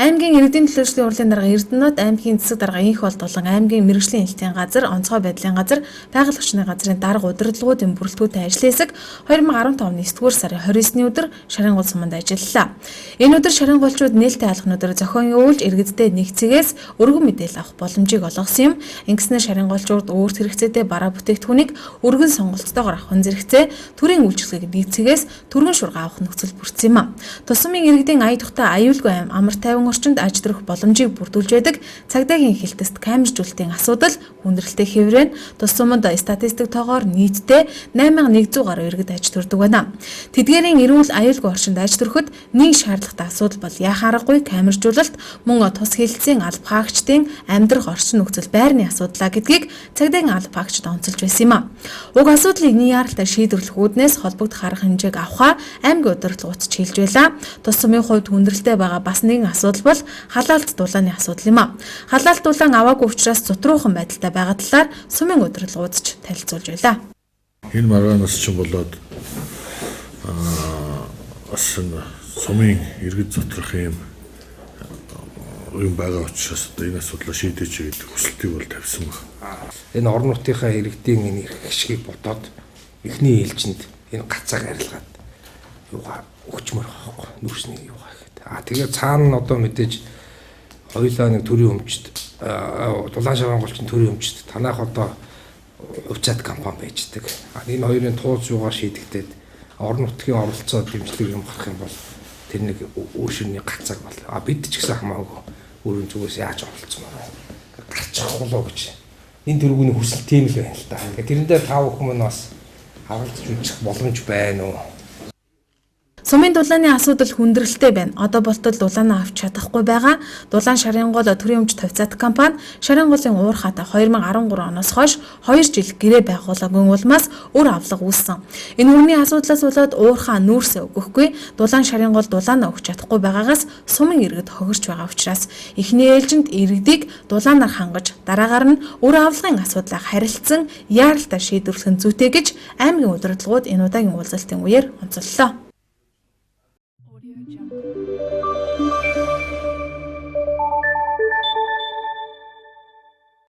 Аймгийн иргэдийн төлөөллийн урлагийн дарга Эрдэнэт, аймгийн засаг дарга Инх болон аймгийн мэргэжлийн хэлтийн газар, онцгой байдлын газар, байгаль орчны газрын дарга удирдлагуудын бүрэлдэхүүнтэй ажлын хэсэг 2015 оны 9-р сарын 29-ны өдөр Шарын гол суманд ажиллалаа. Энэ өдөр Шарын голчууд нээлттэй алхнуудаар зохион явуулж иргэдтэй нэг цэгээс өргөн мэдээлэл авах боломжийг олгосон юм. Ингэснээр Шарын голчууд өөрт хэрэгцээтэй бараа бүтээгдэхүүнийг өргөн сонголтойгоор авах зэрэгцээ, төрийн үйлчлэгийг нэг цэгээс түргэн шургаа авах нөхцөл бүрдсэн юм а. Тусмын иргэдийн ая тухтай аюулгүй амар тайван орчинд аж төрөх боломжийг бүрдүүлж байдаг цагдаагийн хэлтэст камержуулалтын асуудал хүндрэлтэй хэврэн тус суманд статистик тоогоор нийтдээ 8100 гаруй иргэд аж төрдөг байна. Тэдгээрийн эрүүл аюулгүй орчинд аж төрөхөд нэг шаардлагатай асуудал бол яхаа аргагүй камержуулалт, мөн тус хэлтсийн алба хаагчдын амьдрах орчин нөхцөл байрны асуудлаа гэдгийг цагдаагийн алба хаагчид онцолж байсан юм а. Уг асуудлыг нийааралтай шийдвэрлэх үүднээс холбогдох арга хэмжээг авахаа аймгийн удирдлагууд хэлж байлаа. Тус сумын хувьд хүндрэлтэй байгаа бас нэгэн асуудал бол халаалт дулааны асуудал юм а. Халаалт дулаан аваагүй учраас зутруухан байдалтай байгаа талаар сумын удирдлагууд ч танилцуулж байлаа. Энэ маргаанаас ч болоод бас сумын иргэд зутрах юм байгаа учраас энэ асуудлаа шийдэж гэдэг хүсэлтийг бол тавьсан байна. Энэ орон нутгийнхаа иргэдийн энэ эрх ашигыг бодоод эхний ээлжинд энэ гацааг арилгаад юугаа өгчмөр байхгүй нүрсний юугаа гэхэд. Тэгээд цаана нь одоо мэдээж хоёулаа нэг төрийн өмчт дулаан шарган голчин төрийн өмчт танах одоо хувьцаат компани байждаг. Энэ хоёрын тууз юугаар шийдэгдээд орон нутгийн оролцоо дэмжлэг юм гарах юм бол тэр нэг өөрширний гацааг бол бид ч гэсэн хамаагүй өөрийн зүгээс яаж оролцсон байна. Гарчих болоо гэж. Энэ төргүүний хүсэл тийм л байна л да. Тэрэн дээр тав хүмүүс бас харгалзаж үзэх боломж байна уу? Сумын дулааны асуудал хүндрэлтэй байна. Одоо болтол дулаанаа авч чадахгүй байгаа. Дулаан Шарын гол төрийн өмч тавьцаат компани Шарын голын уур хата 2013 оноос хойш 2 жил гэрээ байгуулаагүй улмаас өр авлага үүссэн. Энэ үрний асуудлаас болоод уурхаа нүүрсээ өгөхгүй, Дулаан Шарын гол дулаанаа өгч чадахгүй байгаагаас сумын иргэд хохирч байгаа учраас эхний ээлжинд иргэдийг дулаанаар хангаж, дараагаар нь өр авлагын асуудлаа харилцсан яаралтай шийдвэрлэх нь зүйтэй гэж аймгийн удирдлагууд энэ удаагийн уулзалтын үеэр онцоллоо.